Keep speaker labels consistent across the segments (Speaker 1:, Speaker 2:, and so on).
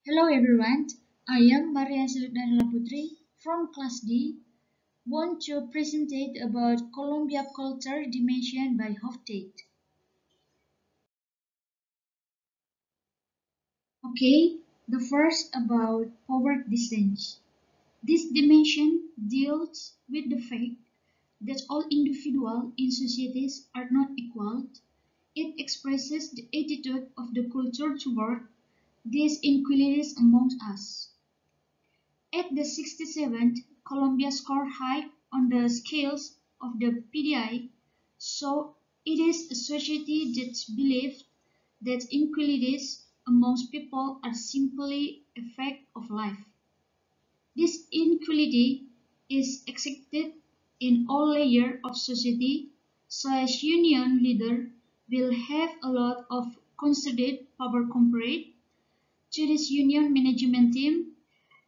Speaker 1: Hello everyone, I am Maria Daniella Putri from Class D. Want to present about Colombia culture dimension by Hofstede. Okay, the first about power distance. This dimension deals with the fact that all individuals in societies are not equal. It expresses the attitude of the culture toward these inequalities among us. At the 67th, Colombia scored high on the scales of the PDI, so it is a society that believes that inequalities amongst people are simply a fact of life. This inequality is accepted in all layers of society, so as union leader will have a lot of considered power compared to this union management team,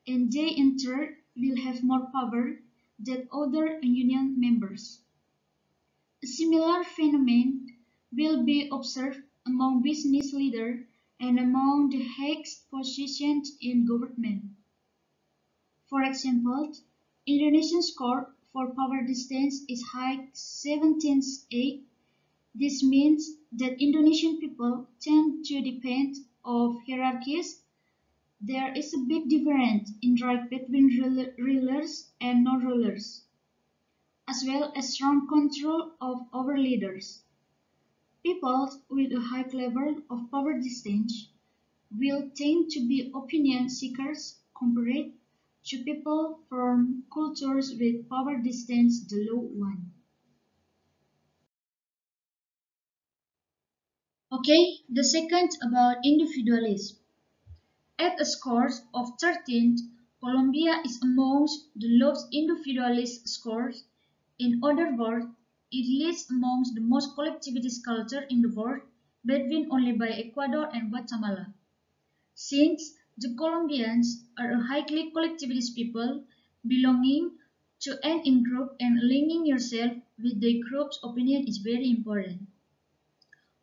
Speaker 1: and they in turn will have more power than other union members. A similar phenomenon will be observed among business leaders and among the highest positions in government. For example, Indonesian score for power distance is high 17.8. This means that Indonesian people tend to depend of hierarchies. There is a big difference in right between rulers and non-rulers, as well as strong control of our leaders. People with a high level of power distance will tend to be opinion seekers compared to people from cultures with power distance the low one. Okay, the second about individualism. At a score of 13, Colombia is amongst the lowest individualist scores. In other words, it leads amongst the most collectivist culture in the world, between only by Ecuador and Guatemala. Since the Colombians are a highly collectivist people, belonging to an in-group and aligning yourself with the group's opinion is very important.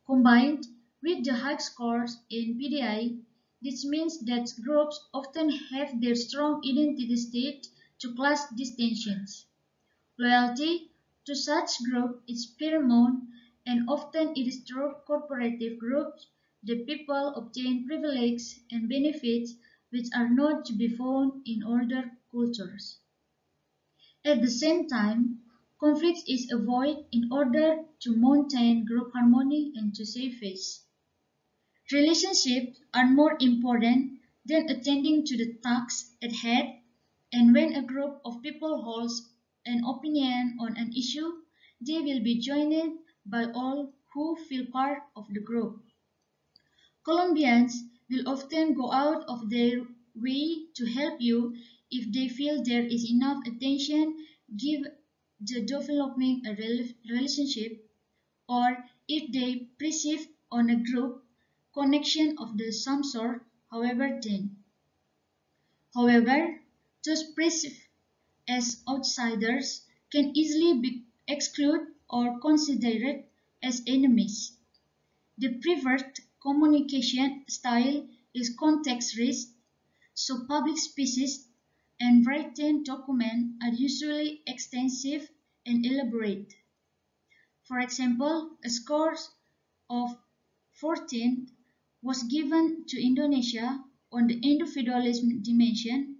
Speaker 1: Combined with the high scores in PDI, this means that groups often have their strong identity state to class distinctions. Loyalty to such group is paramount, and often it is through corporative groups that people obtain privileges and benefits which are not to be found in other cultures. At the same time, conflict is avoided in order to maintain group harmony and to save face. Relationships are more important than attending to the tasks at hand, and when a group of people holds an opinion on an issue, they will be joined by all who feel part of the group. Colombians will often go out of their way to help you if they feel there is enough attention given the developing a relationship, or if they perceive on a group connection of the some sort, however thin. However, those perceived as outsiders can easily be excluded or considered as enemies. The preferred communication style is context-rich, so public speeches and written documents are usually extensive and elaborate. For example, a score of 14 was given to Indonesia on the individualism dimension,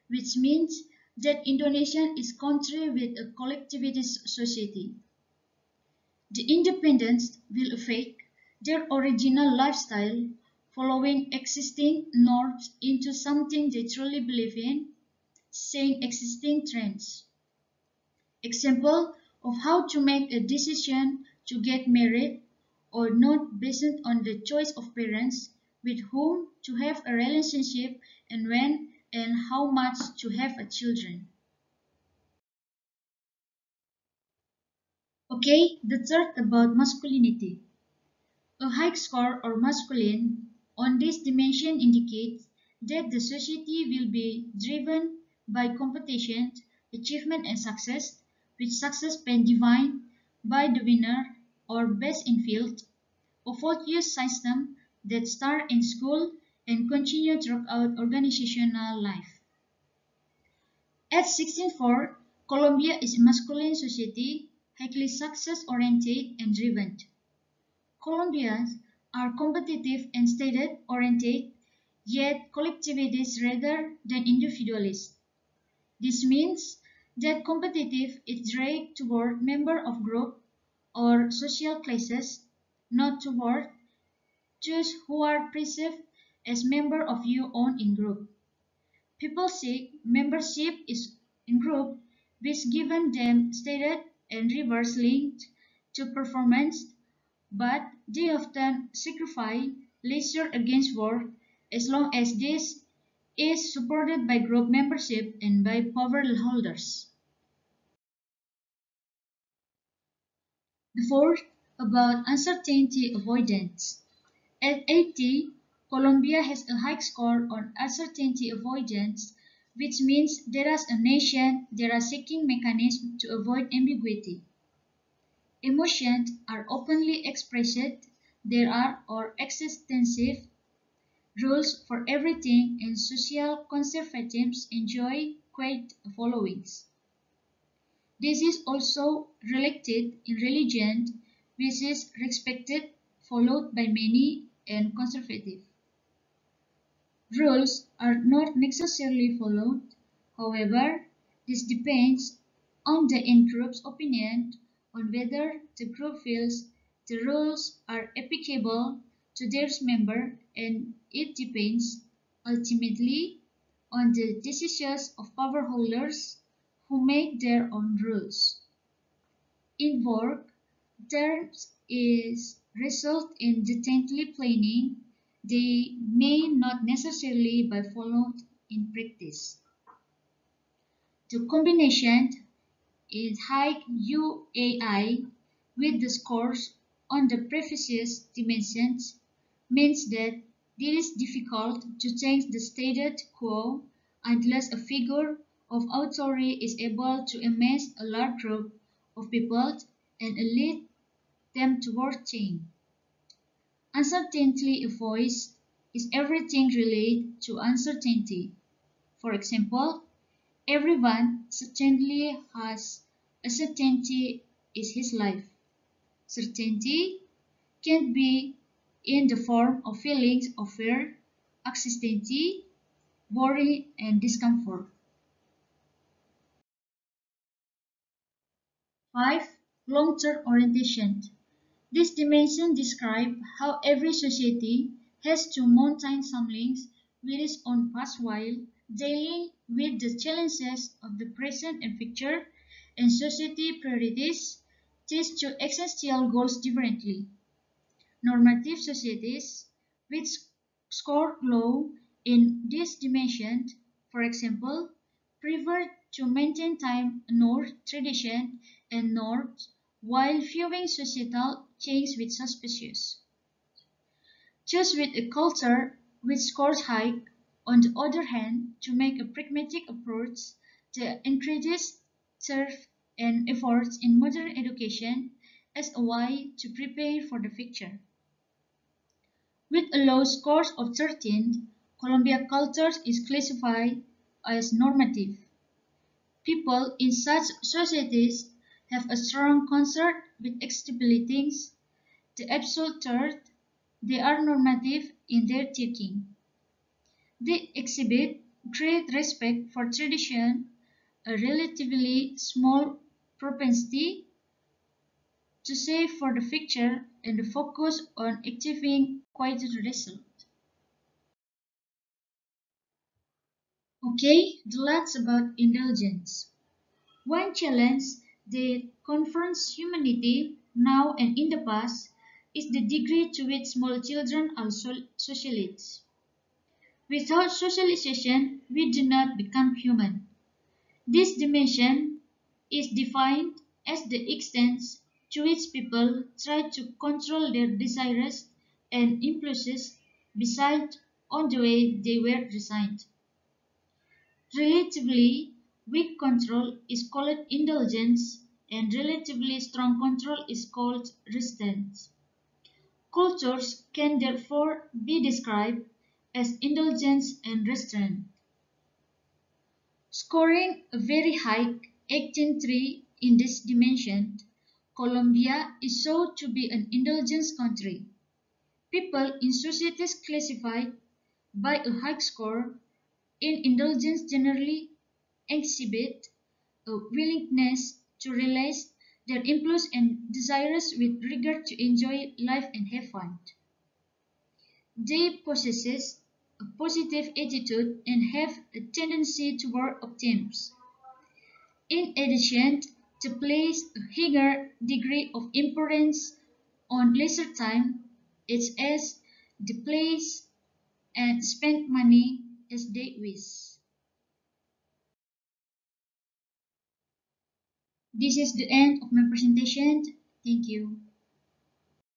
Speaker 1: which means that Indonesia is a country with a collectivist society. The independents will affect their original lifestyle, following existing norms into something they truly believe in, saying existing trends. Example of how to make a decision to get married or not based on the choice of parents with whom to have a relationship and when and how much to have a children. Okay, the third about masculinity. A high score or masculine on this dimension indicates that the society will be driven by competition, achievement and success, with success being defined by the winner or best in field, a focus system that starts in school and continue throughout organizational life. At 16.4, Colombia is a masculine society, highly success-oriented and driven. Colombians are competitive and status-oriented, yet collectivists rather than individualists. This means that competitive is directed toward member of group or social classes, not toward those who are perceived as member of your own in-group. People seek membership is in group which given them status and reverse linked to performance, but they often sacrifice leisure against work as long as this is supported by group membership and by power holders. The fourth, about uncertainty avoidance. At 80, Colombia has a high score on uncertainty avoidance, which means that as a nation, there are seeking mechanisms to avoid ambiguity. Emotions are openly expressed, there are or extensive rules for everything, and social conservatism enjoy quiet followings. This is also reflected in religion, which is respected, followed by many, and conservative. Rules are not necessarily followed, however, this depends on the in-group's opinion on whether the group feels the rules are applicable to their member, and it depends ultimately on the decisions of power holders who make their own rules. In work, terms is result in distinctly planning, they may not necessarily be followed in practice. The combination is high UAI with the scores on the previous dimensions means that it is difficult to change the status quo unless a figure of authority is able to amass a large group of people and lead them toward change. Uncertainty avoids is everything related to uncertainty. For example, everyone certainly has a certainty is his life. Certainty can be in the form of feelings of fear, anxiety, worry, and discomfort. 5. Long-term orientation. This dimension describes how every society has to maintain some links with its own past while dealing with the challenges of the present and future, and society priorities these two essential goals differently. Normative societies, which score low in this dimension, for example, prefer to maintain time, north, tradition, and norms while viewing societal change with suspicious. Choose with a culture which scores high, on the other hand, to make a pragmatic approach that encourages serve and efforts in modern education as a way to prepare for the future. With a low score of 13, Colombia culture is classified as normative. People in such societies have a strong concern with stabilities. The absolute third, they are normative in their thinking. They exhibit great respect for tradition, a relatively small propensity to save for the future, and a focus on achieving quieter results. Okay, the last about indulgence. One challenge that confronts humanity now and in the past is the degree to which small children are socialites. Without socialization, we do not become human. This dimension is defined as the extent to which people try to control their desires and impulses beside on the way they were designed. Relatively weak control is called indulgence, and relatively strong control is called resistance. Cultures can therefore be described as indulgence and restraint. Scoring a very high 18.3 in this dimension, Colombia is sought to be an indulgence country. People in societies classified by a high score in indulgence generally exhibit a willingness to realize their impulse and desires with regard to enjoy life and have fun. They possess a positive attitude and have a tendency toward optimism. In addition, to place a higher degree of importance on leisure time, it's as they place and spend money as they wish. This is the end of my presentation. Thank you.